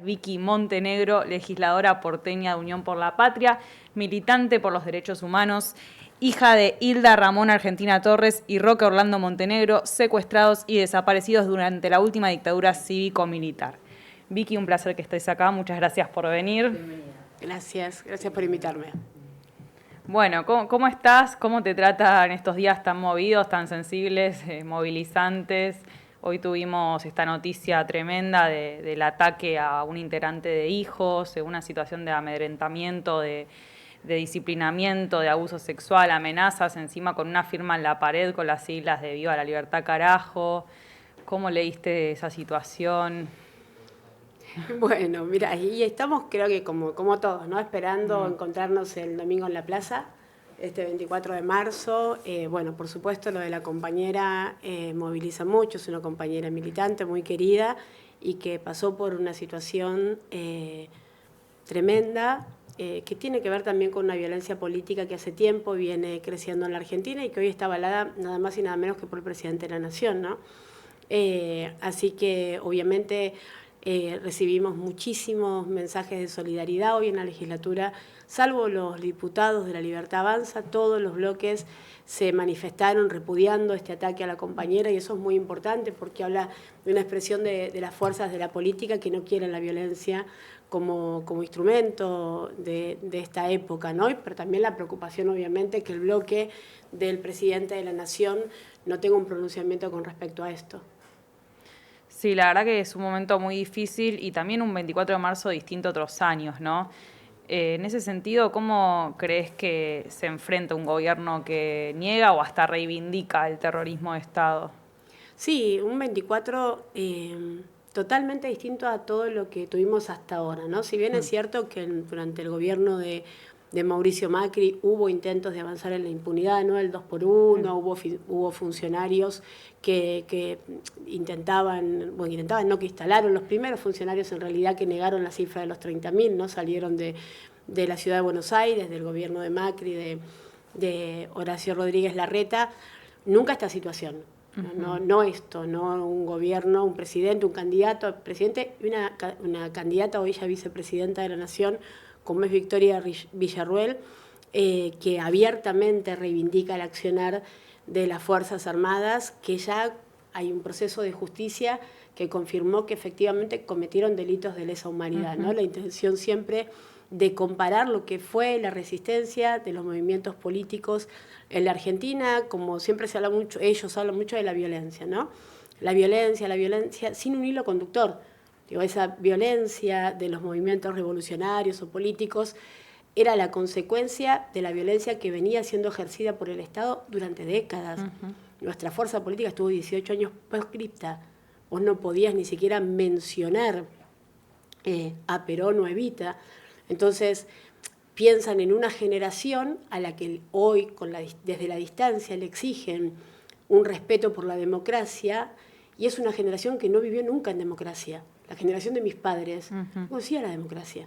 Vicky Montenegro, legisladora porteña de Unión por la Patria, militante por los derechos humanos, hija de Hilda Ramona Argentina Torres y Roque Orlando Montenegro, secuestrados y desaparecidos durante la última dictadura cívico-militar. Vicky, un placer que estés acá, muchas gracias por venir. Bienvenida. Gracias por invitarme. Bueno, ¿cómo estás? ¿Cómo te tratan estos días tan movidos, tan sensibles, movilizantes? Hoy tuvimos esta noticia tremenda del ataque a un integrante de Hijos, una situación de amedrentamiento, de disciplinamiento, de abuso sexual, amenazas, encima con una firma en la pared con las siglas de Viva la Libertad Carajo. ¿Cómo leíste esa situación? Bueno, mira, y estamos creo que como todos, ¿no? Esperando encontrarnos el domingo en la plaza, este 24 de marzo. Bueno, por supuesto lo de la compañera moviliza mucho, es una compañera militante muy querida y que pasó por una situación tremenda, que tiene que ver también con una violencia política que hace tiempo viene creciendo en la Argentina y que hoy está avalada nada más y nada menos que por el presidente de la Nación, ¿no? Así que obviamente recibimos muchísimos mensajes de solidaridad hoy en la legislatura, salvo los diputados de La Libertad Avanza, todos los bloques se manifestaron repudiando este ataque a la compañera y eso es muy importante porque habla de una expresión de las fuerzas de la política que no quieren la violencia como instrumento de esta época, ¿no? Pero también la preocupación obviamente que el bloque del presidente de la Nación no tenga un pronunciamiento con respecto a esto. Sí, la verdad que es un momento muy difícil y también un 24 de marzo distinto a otros años, ¿no? En ese sentido, ¿cómo crees que se enfrenta un gobierno que niega o hasta reivindica el terrorismo de Estado? Sí, un 24 totalmente distinto a todo lo que tuvimos hasta ahora, ¿no? Si bien es cierto que durante el gobierno de Mauricio Macri hubo intentos de avanzar en la impunidad, ¿no? El 2x1, hubo funcionarios que intentaban, no, que instalaron, los primeros funcionarios en realidad que negaron la cifra de los 30.000, ¿no? Salieron de la ciudad de Buenos Aires, del gobierno de Macri, de Horacio Rodríguez Larreta. Nunca esta situación. No esto, no un gobierno, un presidente, un candidato a presidente y una candidata hoy ya vicepresidenta de la Nación, como es Victoria Villarruel, que abiertamente reivindica el accionar de las Fuerzas Armadas, que ya hay un proceso de justicia que confirmó que efectivamente cometieron delitos de lesa humanidad, ¿no? La intención siempre de comparar lo que fue la resistencia de los movimientos políticos en la Argentina, como siempre se habla mucho, ellos hablan mucho de la violencia, ¿no? La violencia sin un hilo conductor. Digo, esa violencia de los movimientos revolucionarios o políticos era la consecuencia de la violencia que venía siendo ejercida por el Estado durante décadas. Nuestra fuerza política estuvo 18 años proscripta. Vos no podías ni siquiera mencionar a Perón o Evita. Entonces, piensan en una generación a la que hoy, desde la distancia, le exigen un respeto por la democracia, y es una generación que no vivió nunca en democracia. La generación de mis padres no conocía la democracia.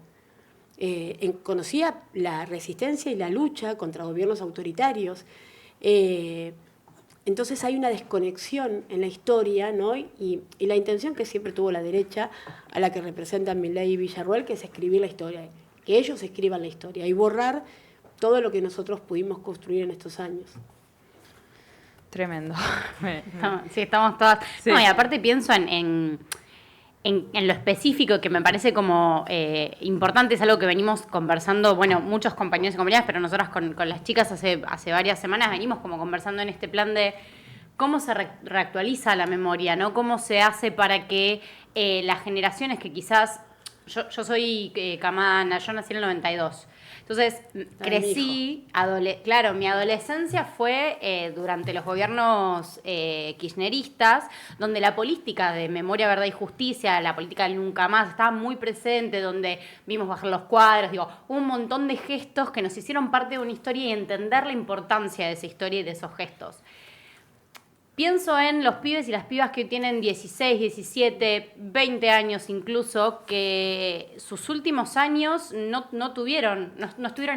Conocía la resistencia y la lucha contra gobiernos autoritarios. Entonces hay una desconexión en la historia, ¿no? Y la intención que siempre tuvo la derecha, a la que representan Milei y Villarruel, que es escribir la historia, que ellos escriban la historia y borrar todo lo que nosotros pudimos construir en estos años. Tremendo. Sí, estamos todas... Sí. No, y aparte pienso en lo específico que me parece como importante, es algo que venimos conversando, bueno, muchos compañeros y compañeras, pero nosotras con las chicas hace varias semanas venimos como conversando en este plan de cómo se reactualiza la memoria, ¿no? Cómo se hace para que las generaciones que quizás... Yo soy camada, yo nací en el 92. Entonces, crecí, claro, mi adolescencia fue durante los gobiernos kirchneristas, donde la política de memoria, verdad y justicia, la política del nunca más, estaba muy presente, donde vimos bajar los cuadros, un montón de gestos que nos hicieron parte de una historia y entender la importancia de esa historia y de esos gestos. Pienso en los pibes y las pibas que tienen 16, 17, 20 años incluso, que sus últimos años no estuvieron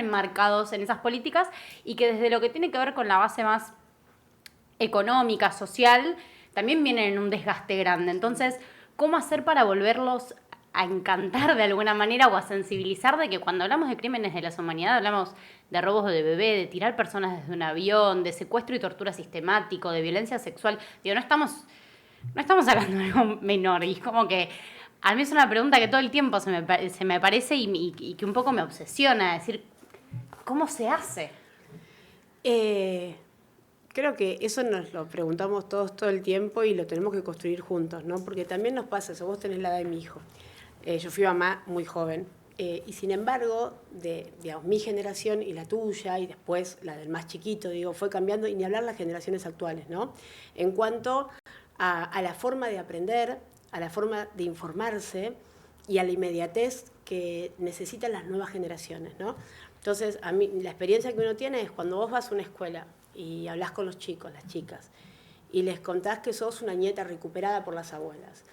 enmarcados en esas políticas y que desde lo que tiene que ver con la base más económica, social, también vienen en un desgaste grande. Entonces, ¿cómo hacer para volverlos a encantar de alguna manera o a sensibilizar de que cuando hablamos de crímenes de lesa humanidad hablamos de robos de bebé, de tirar personas desde un avión, de secuestro y tortura sistemático, de violencia sexual. Digo, no estamos hablando de algo menor, y es como que a mí es una pregunta que todo el tiempo se me parece y que un poco me obsesiona, decir, ¿cómo se hace? Creo que eso nos lo preguntamos todos todo el tiempo y lo tenemos que construir juntos, ¿no? Porque también nos pasa eso, vos tenés la edad de mi hijo. Yo fui mamá muy joven y sin embargo, digamos, mi generación y la tuya y después la del más chiquito, digo, fue cambiando, y ni hablar las generaciones actuales, ¿no? En cuanto a la forma de aprender, a la forma de informarse y a la inmediatez que necesitan las nuevas generaciones, ¿no? Entonces, a mí la experiencia que uno tiene es cuando vos vas a una escuela y hablas con los chicos, las chicas, y les contás que sos una nieta recuperada por las abuelas.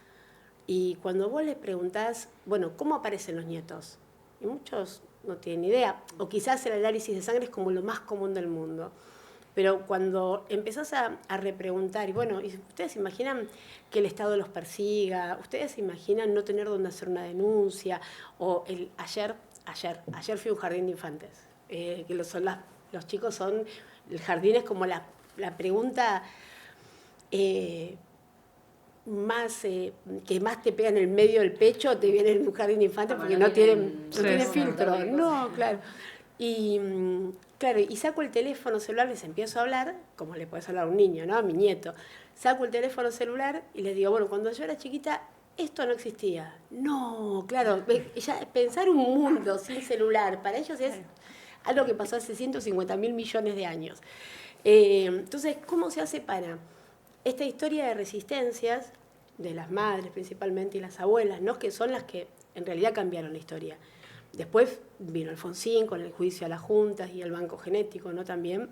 Y cuando vos les preguntás, bueno, ¿cómo aparecen los nietos? Y muchos no tienen idea, o quizás el análisis de sangre es como lo más común del mundo. Pero cuando empezás a repreguntar, y bueno, ¿ustedes se imaginan que el Estado los persiga? ¿Ustedes se imaginan no tener dónde hacer una denuncia? O ayer fui a un jardín de infantes, que los chicos son, el jardín es como la pregunta que más te pega en el medio del pecho, te viene en un jardín de infantes porque no tienen filtro. No, claro. Y claro, y saco el teléfono celular, les empiezo a hablar, como le puedes hablar a un niño, ¿no? A mi nieto. Saco el teléfono celular y les digo, bueno, cuando yo era chiquita, esto no existía. No, claro, ya pensar un mundo sin celular, para ellos es algo que pasó hace 150.000 millones de años. Entonces, ¿cómo se hace para esta historia de resistencias, de las madres principalmente y las abuelas, ¿no? Que son las que en realidad cambiaron la historia? Después vino Alfonsín con el juicio a las juntas y el banco genético, ¿no? También.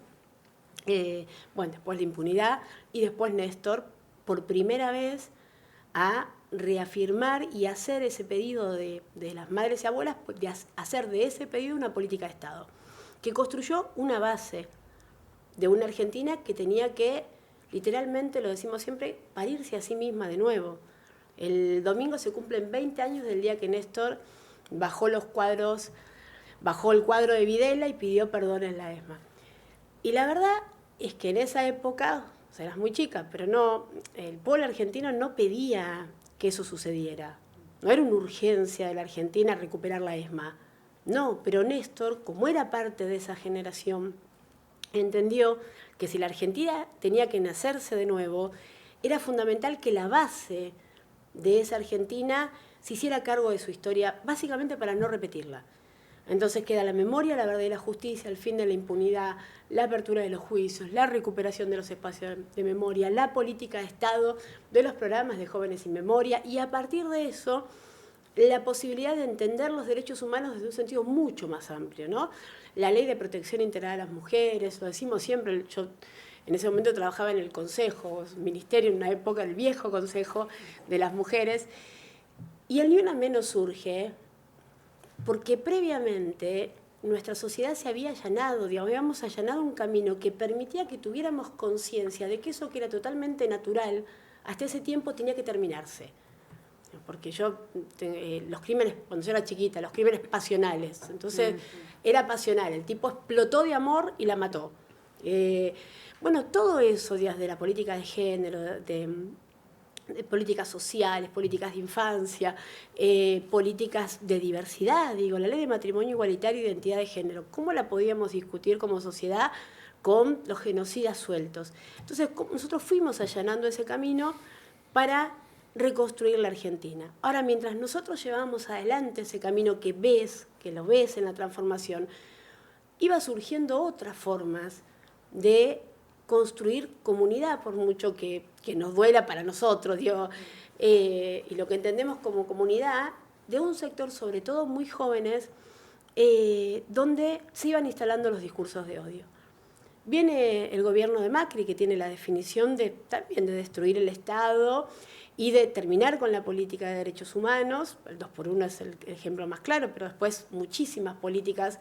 Bueno, después la impunidad y después Néstor, por primera vez, a reafirmar y hacer ese pedido de las madres y abuelas, de hacer de ese pedido una política de Estado, que construyó una base de una Argentina que tenía que, literalmente, lo decimos siempre, parirse a sí misma de nuevo. El domingo se cumplen 20 años del día que Néstor bajó el cuadro de Videla y pidió perdón en la ESMA. Y la verdad es que en esa época, o sea, eras muy chica, pero no, el pueblo argentino no pedía que eso sucediera. No era una urgencia de la Argentina recuperar la ESMA. No, pero Néstor, como era parte de esa generación, entendió que si la Argentina tenía que nacerse de nuevo, era fundamental que la base de esa Argentina se hiciera cargo de su historia, básicamente para no repetirla. Entonces queda la memoria, la verdad y la justicia, el fin de la impunidad, la apertura de los juicios, la recuperación de los espacios de memoria, la política de Estado, de los programas de jóvenes sin memoria, y a partir de eso, la posibilidad de entender los derechos humanos desde un sentido mucho más amplio, ¿no? La ley de protección integral a las mujeres, lo decimos siempre, yo en ese momento trabajaba en el Consejo, ministerio, en una época, el viejo Consejo de las Mujeres, y el Ni Una Menos surge porque previamente nuestra sociedad se había allanado, digamos, habíamos allanado un camino que permitía que tuviéramos conciencia de que eso que era totalmente natural, hasta ese tiempo tenía que terminarse. Porque los crímenes, cuando yo era chiquita, los crímenes pasionales, entonces era pasional, el tipo explotó de amor y la mató. Bueno, todo eso, de la política de género, de políticas sociales, políticas de infancia, políticas de diversidad, digo, la ley de matrimonio igualitario e identidad de género, ¿cómo la podíamos discutir como sociedad con los genocidas sueltos? Entonces, nosotros fuimos allanando ese camino para reconstruir la Argentina. Ahora, mientras nosotros llevábamos adelante ese camino que lo ves en la transformación, iba surgiendo otras formas de construir comunidad, por mucho que nos duela para nosotros, digo, y lo que entendemos como comunidad, de un sector, sobre todo muy jóvenes, donde se iban instalando los discursos de odio. Viene el gobierno de Macri, que tiene la definición también de destruir el Estado y de terminar con la política de derechos humanos. El 2x1 es el ejemplo más claro, pero después muchísimas políticas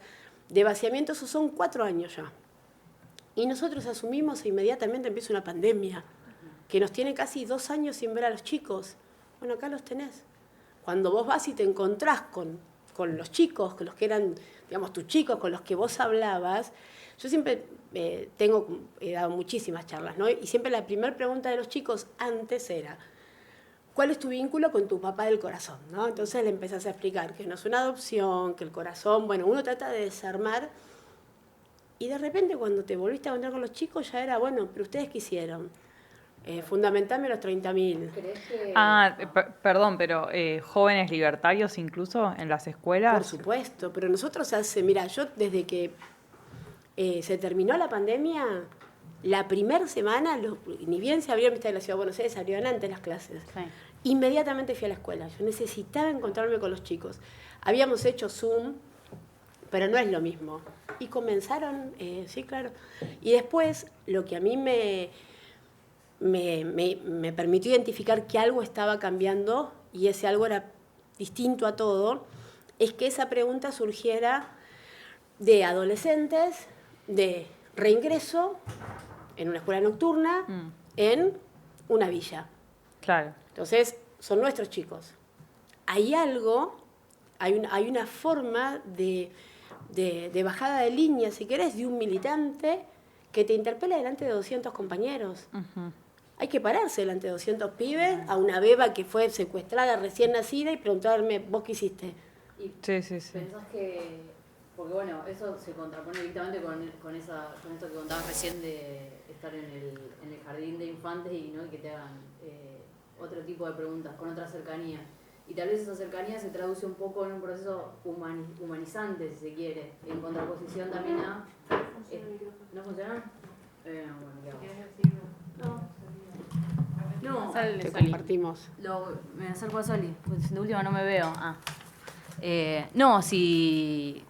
de vaciamiento. Esos son 4 años ya. Y nosotros asumimos e inmediatamente empieza una pandemia que nos tiene casi 2 años sin ver a los chicos. Bueno, acá los tenés. cuando vos vas y te encontrás con los chicos, con los que eran, digamos, tus chicos, con los que vos hablabas, yo siempre he dado muchísimas charlas, ¿no? Y siempre la primera pregunta de los chicos antes era, ¿cuál es tu vínculo con tu papá del corazón? ¿No? Entonces le empezás a explicar que no es una adopción, que el corazón, bueno, uno trata de desarmar, y de repente cuando te volviste a encontrar con los chicos ya era, bueno, pero ¿ustedes qué hicieron? Fundamentame los 30.000. Perdón, pero jóvenes libertarios incluso en las escuelas. Por supuesto, pero nosotros mira, yo desde que se terminó la pandemia, la primera semana, ni bien se abrieron, viste, de la Ciudad de Buenos Aires, se abrieron antes las clases. Sí. Inmediatamente fui a la escuela, yo necesitaba encontrarme con los chicos. Habíamos hecho Zoom, pero no es lo mismo. Y comenzaron, sí, claro. Y después, lo que a mí me permitió identificar que algo estaba cambiando, y ese algo era distinto a todo, es que esa pregunta surgiera de adolescentes, de reingreso en una escuela nocturna, en una villa. Claro. Entonces, son nuestros chicos. Hay algo, hay una forma de bajada de línea, si querés, de un militante que te interpela delante de 200 compañeros. Uh-huh. Hay que pararse delante de 200 pibes, a una beba que fue secuestrada recién nacida, y preguntarme, ¿vos qué hiciste? Sí. ¿Pensás que...? Porque bueno, eso se contrapone directamente con esto que contabas recién de estar en el jardín de infantes y que te hagan otro tipo de preguntas, con otra cercanía. Y tal vez esa cercanía se traduce un poco en un proceso humanizante, si se quiere, en contraposición también a... ¿No funciona? No, te compartimos. Me acerco a Soli, pues de última no me veo. Si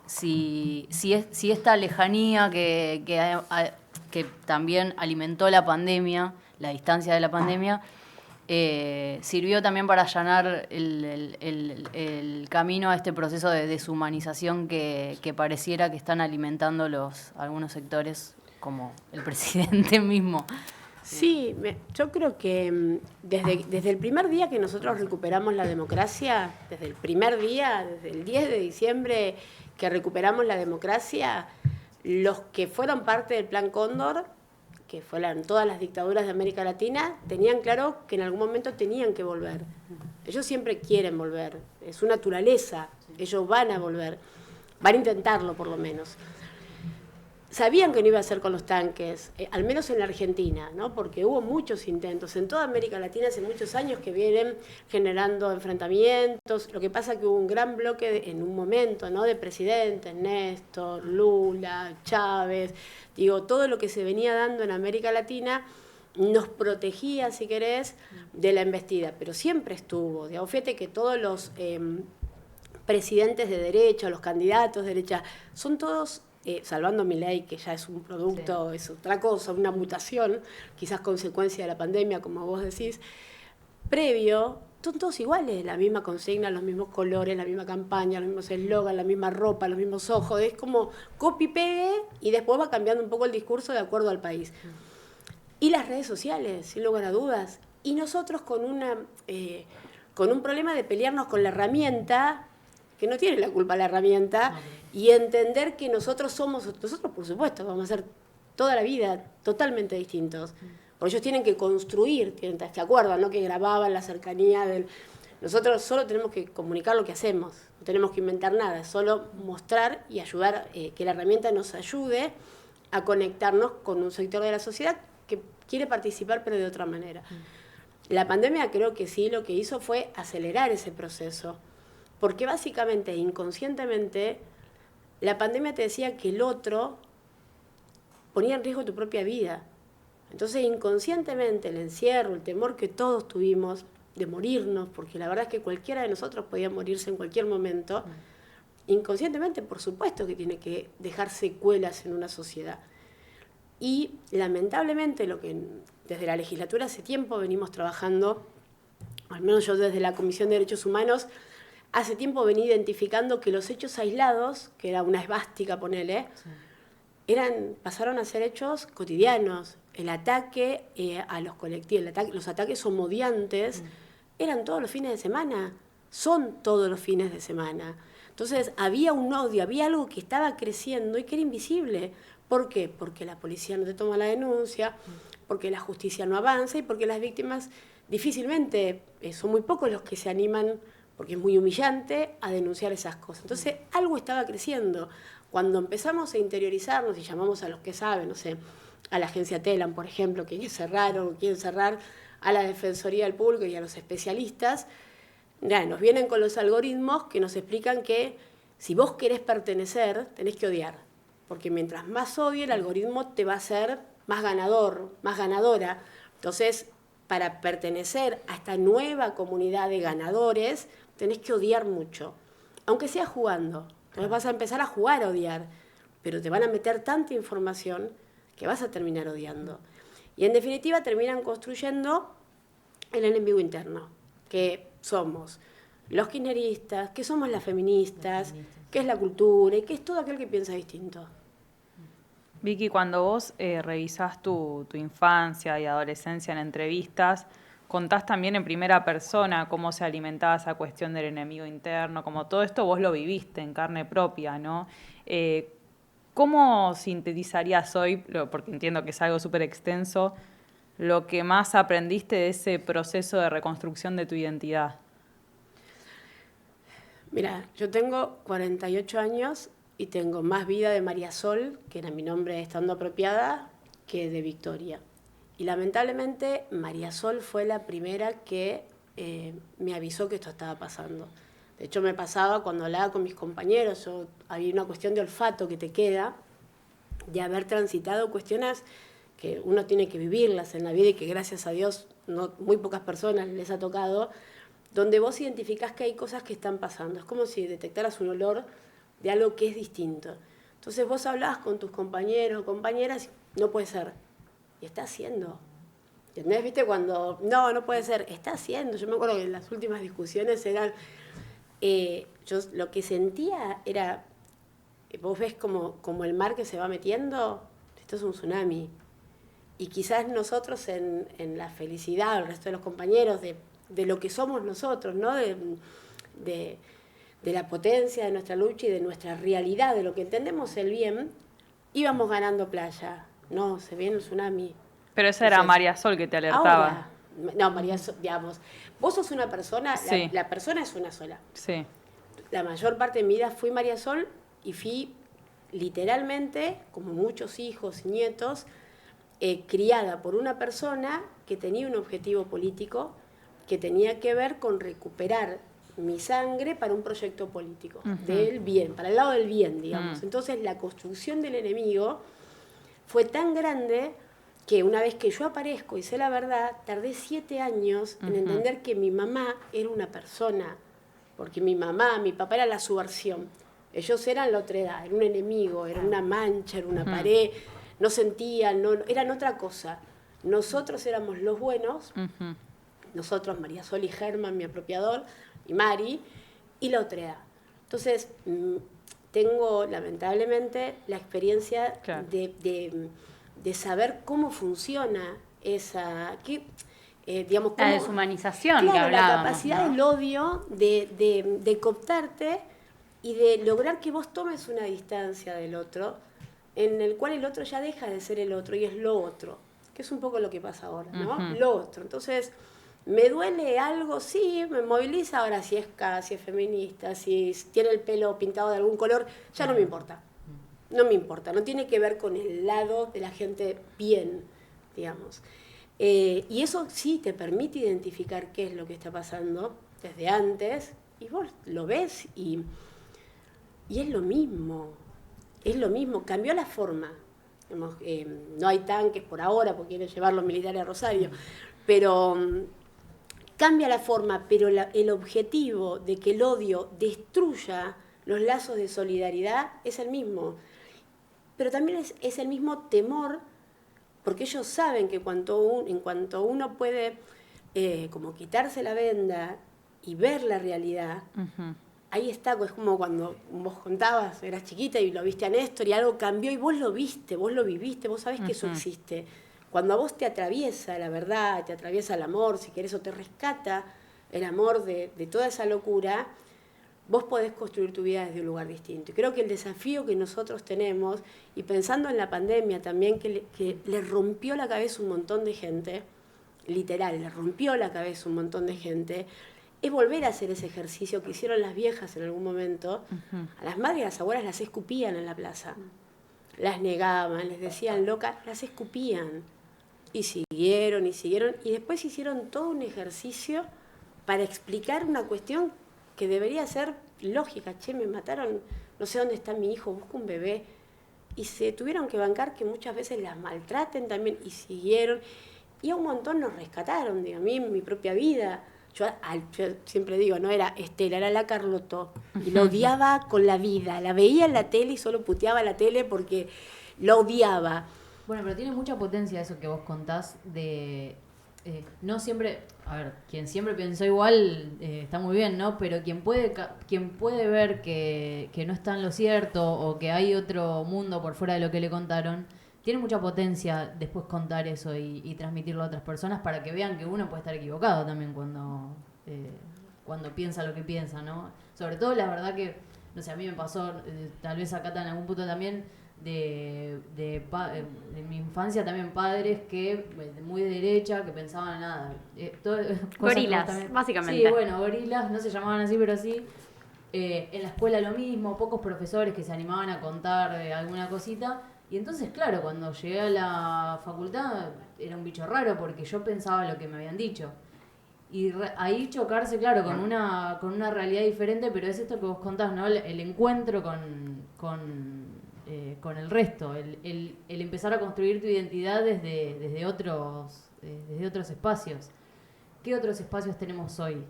esta lejanía que también alimentó la pandemia, la distancia de la pandemia, sirvió también para allanar el camino a este proceso de deshumanización que pareciera que están alimentando algunos sectores, como el presidente mismo. Sí, yo creo que desde el primer día que nosotros recuperamos la democracia, desde el primer día, desde el 10 de diciembre que recuperamos la democracia, los que fueron parte del Plan Cóndor, que fueron todas las dictaduras de América Latina, tenían claro que en algún momento tenían que volver. Ellos siempre quieren volver, es su naturaleza, ellos van a volver, van a intentarlo por lo menos. Sabían que no iba a ser con los tanques, al menos en la Argentina, ¿no? Porque hubo muchos intentos. En toda América Latina hace muchos años que vienen generando enfrentamientos. Lo que pasa es que hubo un gran bloque en un momento, ¿no? De presidentes, Néstor, Lula, Chávez, todo lo que se venía dando en América Latina nos protegía, si querés, de la embestida. Pero siempre estuvo. Fíjate que todos los presidentes de derecha, los candidatos de derecha, son todos... salvando Milei, que ya es un producto, sí, es otra cosa, una mutación, quizás consecuencia de la pandemia, como vos decís, previo, son todos iguales, la misma consigna, los mismos colores, la misma campaña, los mismos eslogans, la misma ropa, los mismos ojos, es como copy-pegue, y después va cambiando un poco el discurso de acuerdo al país. Y las redes sociales, sin lugar a dudas, y nosotros con un problema de pelearnos con la herramienta, que no tiene la culpa la herramienta, y entender que nosotros por supuesto, vamos a ser toda la vida totalmente distintos. Porque ellos tienen que construir, ¿te acuerdas, no? Que grababan la cercanía del... Nosotros solo tenemos que comunicar lo que hacemos, no tenemos que inventar nada, solo mostrar y ayudar, que la herramienta nos ayude a conectarnos con un sector de la sociedad que quiere participar, pero de otra manera. La pandemia creo que sí, lo que hizo fue acelerar ese proceso. Porque básicamente, inconscientemente, la pandemia te decía que el otro ponía en riesgo tu propia vida. Entonces, inconscientemente, el encierro, el temor que todos tuvimos de morirnos, porque la verdad es que cualquiera de nosotros podía morirse en cualquier momento, inconscientemente, por supuesto que tiene que dejar secuelas en una sociedad. Y, lamentablemente, lo que desde la legislatura hace tiempo venimos trabajando, al menos yo desde la Comisión de Derechos Humanos, hace tiempo venía identificando que los hechos aislados, que era una esvástica, ponele, sí, pasaron a ser hechos cotidianos. El ataque a los colectivos, los ataques homodiantes, eran todos los fines de semana. son todos los fines de semana. Entonces había un odio, había algo que estaba creciendo y que era invisible. ¿Por qué? Porque la policía no te toma la denuncia, porque la justicia no avanza y porque las víctimas difícilmente, son muy pocos los que se animan, porque es muy humillante, a denunciar esas cosas. Entonces algo estaba creciendo. Cuando empezamos a interiorizarnos y llamamos a los que saben, no sé, a la agencia Telam, por ejemplo, que quieren cerrar, a la Defensoría del Público y a los especialistas, nos vienen con los algoritmos que nos explican que si vos querés pertenecer, tenés que odiar. Porque mientras más odie, el algoritmo te va a hacer más ganador, más ganadora. Entonces, para pertenecer a esta nueva comunidad de ganadores, tenés que odiar mucho. Aunque sea jugando. Entonces vas a empezar a jugar a odiar. Pero te van a meter tanta información que vas a terminar odiando. Y en definitiva terminan construyendo el enemigo interno, que somos los kirchneristas, que somos las feministas, que es la cultura y que es todo aquel que piensa distinto. Vicky, cuando vos revisás tu infancia y adolescencia en entrevistas, contás también en primera persona cómo se alimentaba esa cuestión del enemigo interno, como todo esto vos lo viviste en carne propia, ¿no? ¿Cómo sintetizarías hoy, porque entiendo que es algo súper extenso, lo que más aprendiste de ese proceso de reconstrucción de tu identidad? Mira, yo tengo 48 años y tengo más vida de María Sol, que era mi nombre estando apropiada, que de Victoria. Y lamentablemente María Sol fue la primera que me avisó que esto estaba pasando. De hecho, me pasaba cuando hablaba con mis compañeros, había una cuestión de olfato que te queda, de haber transitado cuestiones que uno tiene que vivirlas en la vida y que gracias a Dios muy pocas personas les ha tocado, donde vos identificás que hay cosas que están pasando. Es como si detectaras un olor de algo que es distinto. Entonces vos hablabas con tus compañeros o compañeras, no puede ser, y está haciendo. ¿Entendés? ¿Viste? Cuando, no puede ser, está haciendo. Yo me acuerdo que en las últimas discusiones eran, yo lo que sentía era, vos ves como el mar que se va metiendo, esto es un tsunami. Y quizás nosotros en la felicidad, el resto de los compañeros, de lo que somos nosotros, ¿no? De la potencia de nuestra lucha y de nuestra realidad, de lo que entendemos el bien, íbamos ganando playa. No, se viene el tsunami. Pero esa era María Sol que te alertaba. Ahora, no, María Sol, digamos, vos sos una persona, sí. la persona es una sola. Sí. La mayor parte de mi vida fui María Sol y fui literalmente, como muchos hijos y nietos, criada por una persona que tenía un objetivo político que tenía que ver con recuperar mi sangre para un proyecto político, del bien, para el lado del bien, digamos. Entonces la construcción del enemigo fue tan grande que una vez que yo aparezco y sé la verdad, tardé 7 años en entender que mi mamá era una persona, porque mi papá era la subversión. Ellos eran la otra edad, era un enemigo, era una mancha, era una pared, no sentían, eran otra cosa. Nosotros éramos los buenos, nosotros, María Sol y Germán, mi apropiador, y Mari, y la otra edad. Entonces, tengo lamentablemente la experiencia de saber cómo funciona esa, digamos, la deshumanización, claro, que hablábamos, la capacidad del odio de cooptarte y de lograr que vos tomes una distancia del otro, en el cual el otro ya deja de ser el otro y es lo otro, que es un poco lo que pasa ahora, ¿no? Lo otro. Entonces, ¿me duele algo? Sí, me moviliza. Ahora, si es si es feminista, si tiene el pelo pintado de algún color, ya no me importa. No me importa, no tiene que ver con el lado de la gente bien, digamos. Y eso sí te permite identificar qué es lo que está pasando desde antes, y vos lo ves y es lo mismo. Es lo mismo, cambió la forma. No hay tanques por ahora porque quieren llevar los militares a Rosario, pero cambia la forma, pero el objetivo de que el odio destruya los lazos de solidaridad es el mismo. Pero también es el mismo temor, porque ellos saben que en cuanto uno puede como quitarse la venda y ver la realidad, ahí está, es como cuando vos contabas, eras chiquita y lo viste a Néstor y algo cambió y vos lo viste, vos lo viviste, vos sabés que eso existe. Cuando a vos te atraviesa la verdad, te atraviesa el amor, si querés, o te rescata el amor de toda esa locura, vos podés construir tu vida desde un lugar distinto. Y creo que el desafío que nosotros tenemos, y pensando en la pandemia también, que le rompió la cabeza un montón de gente, literal, le rompió la cabeza un montón de gente, es volver a hacer ese ejercicio que hicieron las viejas en algún momento. A las madres y a las abuelas las escupían en la plaza. Las negaban, les decían locas, las escupían. Y siguieron, y después hicieron todo un ejercicio para explicar una cuestión que debería ser lógica. Che, me mataron, no sé dónde está mi hijo, busco un bebé. Y se tuvieron que bancar que muchas veces las maltraten también, y siguieron. Y a un montón nos rescataron, digo, a mí en mi propia vida. Yo siempre digo, no era Estela, era la Carlotto. Y la odiaba con la vida. La veía en la tele y solo puteaba la tele porque la odiaba. Bueno, pero tiene mucha potencia eso que vos contás de... no siempre... A ver, quien siempre pensó igual está muy bien, ¿no? Pero quien puede ver que no está en lo cierto o que hay otro mundo por fuera de lo que le contaron, tiene mucha potencia después contar eso y transmitirlo a otras personas para que vean que uno puede estar equivocado también cuando piensa lo que piensa, ¿no? Sobre todo, la verdad que, no sé, a mí me pasó, tal vez acá en algún punto también, de mi infancia también padres que muy de derecha, que pensaban nada. Gorilas, básicamente. Sí, bueno, gorilas, no se llamaban así, pero sí. En la escuela lo mismo, pocos profesores que se animaban a contar alguna cosita. Y entonces, claro, cuando llegué a la facultad era un bicho raro porque yo pensaba lo que me habían dicho. Y ahí chocarse, claro, con una realidad diferente, pero es esto que vos contás, ¿no? El encuentro con el resto, el empezar a construir tu identidad desde otros espacios. ¿Qué otros espacios tenemos hoy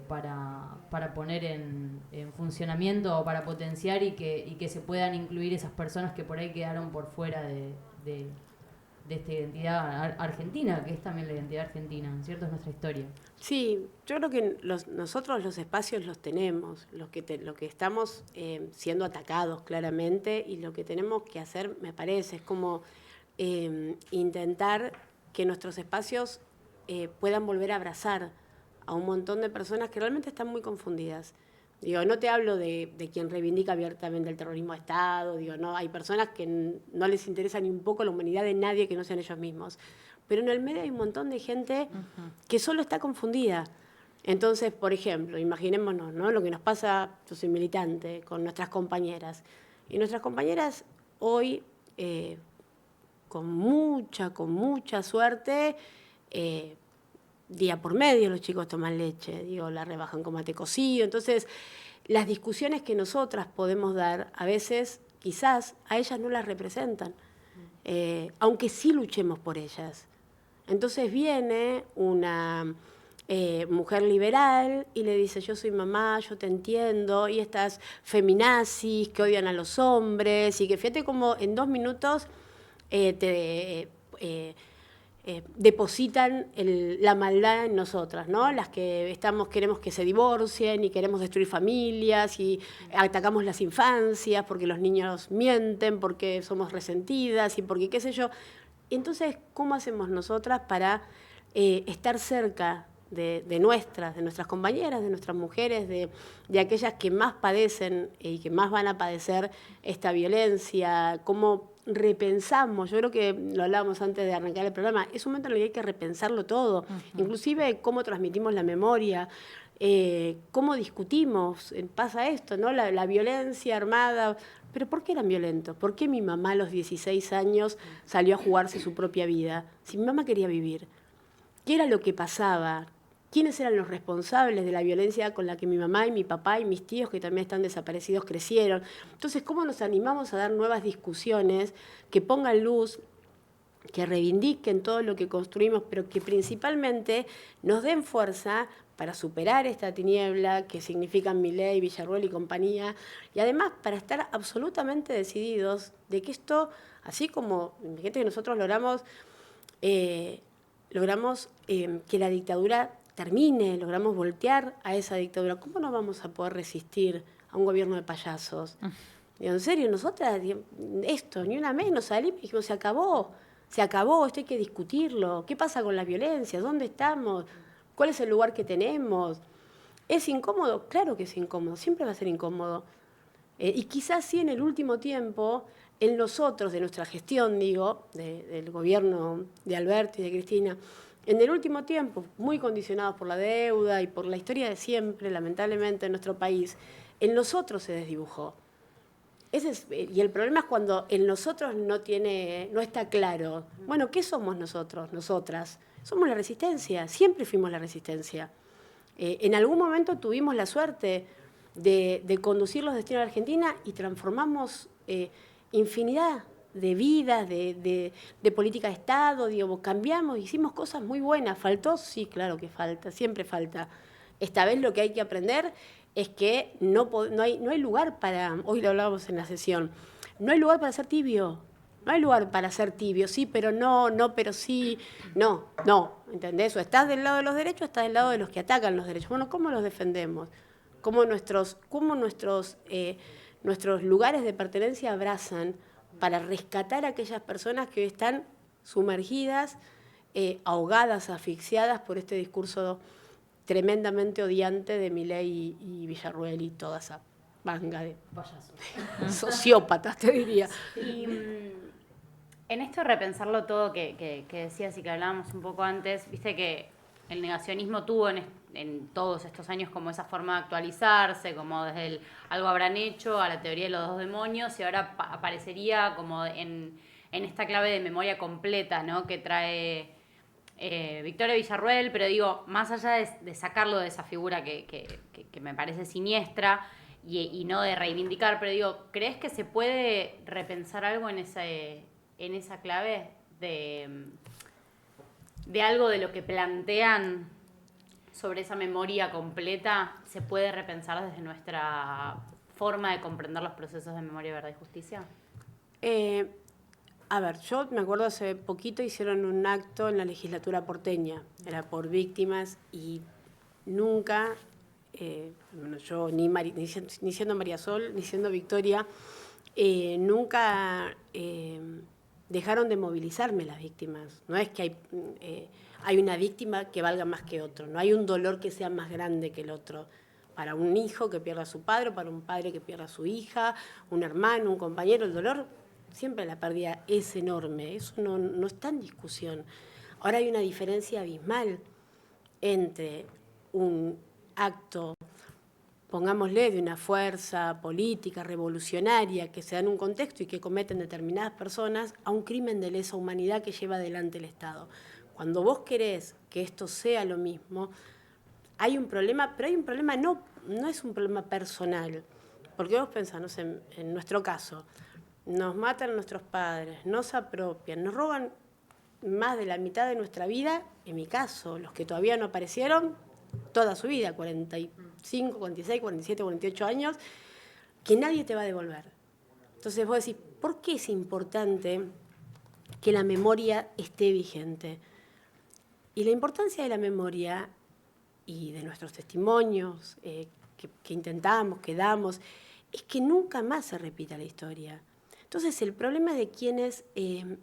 para poner en funcionamiento o para potenciar y que se puedan incluir esas personas que por ahí quedaron por fuera de esta identidad argentina, que es también la identidad argentina, ¿cierto? Es nuestra historia. Sí, yo creo que nosotros los espacios los tenemos, lo que estamos siendo atacados claramente, y lo que tenemos que hacer, me parece, es como intentar que nuestros espacios puedan volver a abrazar a un montón de personas que realmente están muy confundidas. Digo, no te hablo de quien reivindica abiertamente el terrorismo de Estado, digo, no, hay personas que no les interesa ni un poco la humanidad de nadie que no sean ellos mismos. Pero en el medio hay un montón de gente que solo está confundida. Entonces, por ejemplo, imaginémonos, ¿no? Lo que nos pasa, yo soy militante, con nuestras compañeras. Y nuestras compañeras hoy, con mucha suerte, día por medio los chicos toman leche, digo, la rebajan con mate cocido. Entonces, las discusiones que nosotras podemos dar, a veces, quizás, a ellas no las representan, aunque sí luchemos por ellas. Entonces viene una mujer liberal y le dice, yo soy mamá, yo te entiendo, y estas feminazis que odian a los hombres, y que fíjate cómo en 2 minutos depositan la maldad en nosotras, ¿no? Las que queremos que se divorcien y queremos destruir familias y atacamos las infancias porque los niños mienten, porque somos resentidas y porque qué sé yo. Entonces, ¿cómo hacemos nosotras para estar cerca de nuestras compañeras, de nuestras mujeres, de aquellas que más padecen y que más van a padecer esta violencia? ¿Cómo repensamos? Yo creo que lo hablábamos antes de arrancar el programa, es un momento en el que hay que repensarlo todo, inclusive cómo transmitimos la memoria, cómo discutimos, pasa esto, ¿no? La violencia armada, pero ¿por qué eran violentos? ¿Por qué mi mamá a los 16 años salió a jugarse su propia vida? Si mi mamá quería vivir, ¿qué era lo que pasaba? ¿Quiénes eran los responsables de la violencia con la que mi mamá y mi papá y mis tíos, que también están desaparecidos, crecieron? Entonces, ¿cómo nos animamos a dar nuevas discusiones que pongan luz, que reivindiquen todo lo que construimos, pero que principalmente nos den fuerza para superar esta tiniebla que significan Milei, Villarruel y compañía, y además para estar absolutamente decididos de que esto, así como fíjate que nosotros logramos que la dictadura termine, logramos voltear a esa dictadura, ¿cómo no vamos a poder resistir a un gobierno de payasos? Digo, en serio, nosotras, esto, ni una menos, salimos y dijimos, se acabó, esto hay que discutirlo, ¿qué pasa con la violencia? ¿Dónde estamos? ¿Cuál es el lugar que tenemos? ¿Es incómodo? Claro que es incómodo, siempre va a ser incómodo. Y quizás sí en el último tiempo, en nosotros, de nuestra gestión, digo, del gobierno de Alberto y de Cristina, en el último tiempo, muy condicionados por la deuda y por la historia de siempre, lamentablemente, en nuestro país, en nosotros se desdibujó. Y el problema es cuando en nosotros no está claro. Bueno, ¿qué somos nosotros, nosotras? Somos la resistencia, siempre fuimos la resistencia. En algún momento tuvimos la suerte de conducir los destinos de Argentina y transformamos infinidad de vidas, de política de Estado, digo, cambiamos, hicimos cosas muy buenas. ¿Faltó? Sí, claro que falta, siempre falta. Esta vez lo que hay que aprender es que no hay lugar para, hoy lo hablábamos en la sesión, no hay lugar para ser tibio. No hay lugar para ser tibio, sí, pero no, pero sí, no, ¿entendés? O estás del lado de los derechos, o estás del lado de los que atacan los derechos. Bueno, ¿cómo los defendemos? ¿Cómo nuestros lugares de pertenencia abrazan para rescatar a aquellas personas que hoy están sumergidas, ahogadas, asfixiadas por este discurso tremendamente odiante de Milei y Villarruel y toda esa manga de sociópatas, te diría. Y en esto de repensarlo todo que decías y que hablábamos un poco antes, viste que el negacionismo tuvo en todos estos años como esa forma de actualizarse, como desde el algo habrán hecho a la teoría de los dos demonios, y ahora aparecería como en esta clave de memoria completa, ¿no? Que trae Victoria Villarruel, pero digo, más allá de sacarlo de esa figura que me parece siniestra y no de reivindicar, pero digo, ¿crees que se puede repensar algo en esa clave de algo de lo que plantean sobre esa memoria completa? ¿Se puede repensar desde nuestra forma de comprender los procesos de memoria, verdad y justicia? A ver, yo me acuerdo hace poquito hicieron un acto en la legislatura porteña, era por víctimas y nunca, yo ni siendo María Sol, ni siendo Victoria, nunca dejaron de movilizarme las víctimas. No es que hay una víctima que valga más que otro, no hay un dolor que sea más grande que el otro. Para un hijo que pierda a su padre, para un padre que pierda a su hija, un hermano, un compañero, el dolor, siempre la pérdida es enorme, eso no está en discusión. Ahora hay una diferencia abismal entre un acto, pongámosle, de una fuerza política, revolucionaria, que se da en un contexto y que cometen determinadas personas, a un crimen de lesa humanidad que lleva adelante el Estado. Cuando vos querés que esto sea lo mismo, hay un problema, pero hay un problema, no es un problema personal, porque vos pensás, no sé, en nuestro caso, nos matan a nuestros padres, nos apropian, nos roban más de la mitad de nuestra vida, en mi caso, los que todavía no aparecieron, toda su vida, 45, 46, 47, 48 años, que nadie te va a devolver. Entonces vos decís, ¿por qué es importante que la memoria esté vigente? Y la importancia de la memoria y de nuestros testimonios que intentamos, que damos, es que nunca más se repita la historia. Entonces, el problema de quienes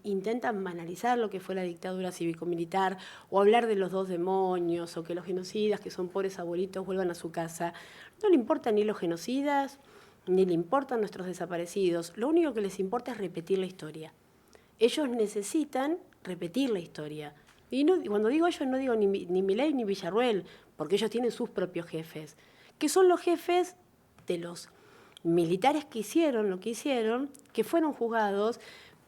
intentan banalizar lo que fue la dictadura cívico-militar o hablar de los dos demonios o que los genocidas, que son pobres abuelitos, vuelvan a su casa, no le importan ni los genocidas, ni le importan nuestros desaparecidos. Lo único que les importa es repetir la historia. Ellos necesitan repetir la historia. Y cuando digo ellos, no digo ni Milei ni Villarruel, porque ellos tienen sus propios jefes, que son los jefes de los militares que hicieron lo que hicieron, que fueron juzgados,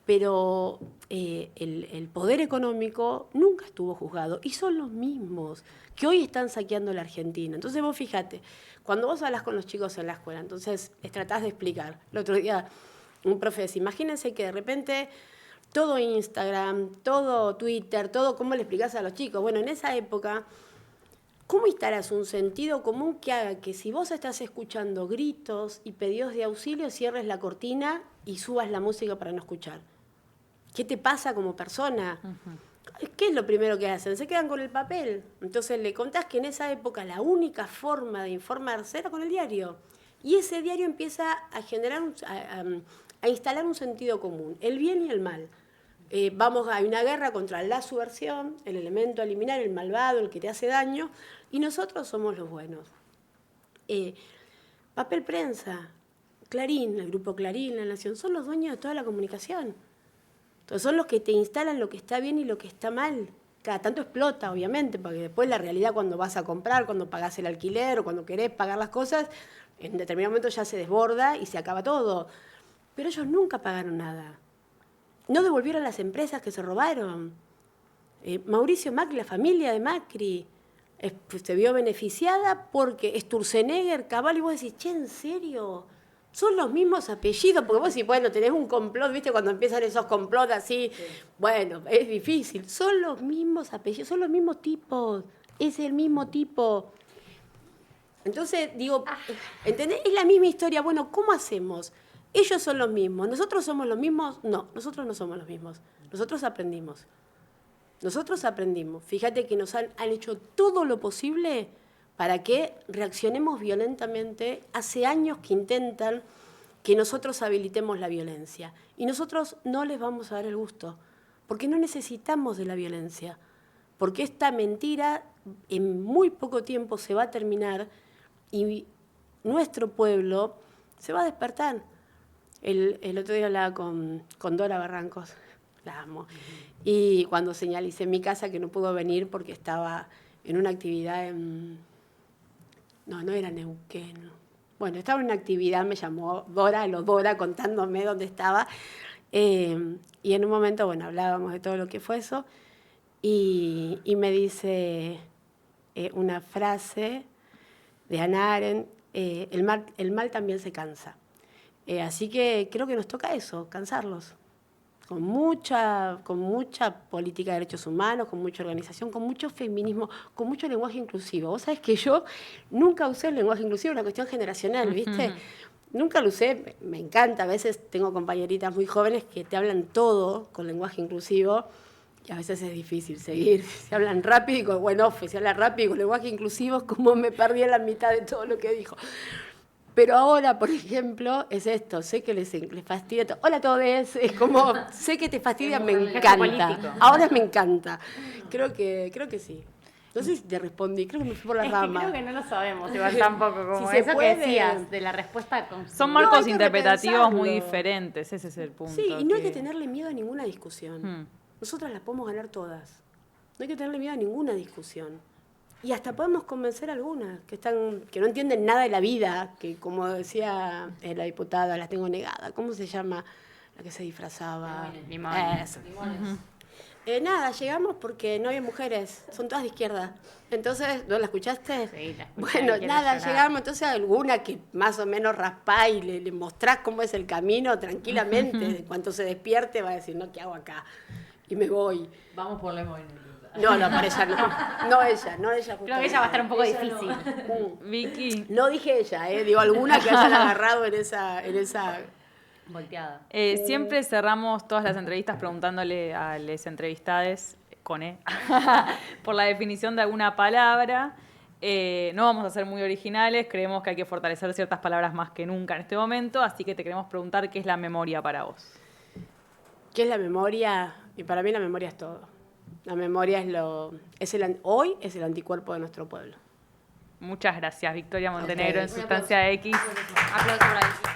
pero el poder económico nunca estuvo juzgado, y son los mismos que hoy están saqueando la Argentina. Entonces vos fíjate, cuando vos hablas con los chicos en la escuela, entonces les tratás de explicar. El otro día un profe decía, imagínense que de repente todo Instagram, todo Twitter, todo, ¿cómo le explicás a los chicos? Bueno, en esa época, ¿cómo instalas un sentido común que haga que si vos estás escuchando gritos y pedidos de auxilio, cierres la cortina y subas la música para no escuchar? ¿Qué te pasa como persona? Uh-huh. ¿Qué es lo primero que hacen? Se quedan con el papel. Entonces le contás que en esa época la única forma de informarse era con el diario. Y ese diario empieza a generar, a instalar un sentido común, el bien y el mal. hay una guerra contra la subversión, el elemento a eliminar, el malvado, el que te hace daño, y nosotros somos los buenos. Papel prensa, Clarín, el grupo Clarín, La Nación, son los dueños de toda la comunicación. Entonces son los que te instalan lo que está bien y lo que está mal. Cada tanto explota, obviamente, porque después la realidad cuando vas a comprar, cuando pagás el alquiler o cuando querés pagar las cosas, en determinado momento ya se desborda y se acaba todo. Pero ellos nunca pagaron nada. No devolvieron las empresas que se robaron. Mauricio Macri, la familia de Macri, se vio beneficiada porque Sturzenegger, Cabal, y vos decís, che, ¿en serio? Son los mismos apellidos, porque vos decís, bueno, tenés un complot, ¿viste? Cuando empiezan esos complots así, sí. Bueno, es difícil. Son los mismos apellidos, son los mismos tipos, es el mismo tipo. Entonces, digo, ¿entendés? Es la misma historia. Bueno, ¿cómo hacemos? Ellos son los mismos, ¿nosotros somos los mismos? No, nosotros no somos los mismos. Nosotros aprendimos. Fíjate que nos han hecho todo lo posible para que reaccionemos violentamente. Hace años que intentan que nosotros habilitemos la violencia. Y nosotros no les vamos a dar el gusto, porque no necesitamos de la violencia. Porque esta mentira en muy poco tiempo se va a terminar y nuestro pueblo se va a despertar. El otro día hablaba con Dora Barrancos, la amo, y cuando señalicé en mi casa que no pudo venir porque estaba en una actividad en... No era Neuquén. Bueno, estaba en una actividad, me llamó Dora contándome dónde estaba, y en un momento, bueno, hablábamos de todo lo que fue eso, y me dice una frase de Hannah Arendt, el mal también se cansa. Así que creo que nos toca eso, cansarlos. Con mucha política de derechos humanos, con mucha organización, con mucho feminismo, con mucho lenguaje inclusivo. Vos sabés que yo nunca usé el lenguaje inclusivo, es una cuestión generacional, ¿viste? Nunca lo usé, me encanta. A veces tengo compañeritas muy jóvenes que te hablan todo con lenguaje inclusivo y a veces es difícil seguir. Se hablan rápido y se habla rápido y con lenguaje inclusivo es como me perdí en la mitad de todo lo que dijo. Pero ahora, por ejemplo, es esto, sé que les fastidia todo. Hola a todos, es como, sé que te fastidia, me encanta. Ahora me encanta. Creo que sí. No sé si te respondí, creo que me fui por la rama. Creo que no lo sabemos, igual tampoco, como si eso que decías, de la respuesta construida. Son marcos interpretativos muy diferentes, ese es el punto. Sí, y no hay que tenerle miedo a ninguna discusión. Nosotras las podemos ganar todas. No hay que tenerle miedo a ninguna discusión. Y hasta podemos convencer a algunas que no entienden nada de la vida, que como decía la diputada, las tengo negada. ¿Cómo se llama la que se disfrazaba? Limones. Nada, llegamos porque no había mujeres, son todas de izquierda. Entonces, ¿no la escuchaste? Sí, la escuché. Bueno, nada, llegamos, entonces alguna que más o menos raspá y le mostrás cómo es el camino tranquilamente. De cuanto se despierte va a decir, no, ¿qué hago acá? Y me voy. Vamos por la movida. No, para ella no. No ella. Creo que ella va a estar un poco difícil. Vicky. No dije ella, digo alguna que hayan agarrado en esa volteada. Siempre cerramos todas las entrevistas preguntándole a los entrevistados con por la definición de alguna palabra. No vamos a ser muy originales, creemos que hay que fortalecer ciertas palabras más que nunca en este momento, así que te queremos preguntar qué es la memoria para vos. ¿Qué es la memoria? Y para mí la memoria es todo. La memoria hoy es el anticuerpo de nuestro pueblo. Muchas gracias, Victoria Montenegro, en Sustancia X. Aplausos para ella.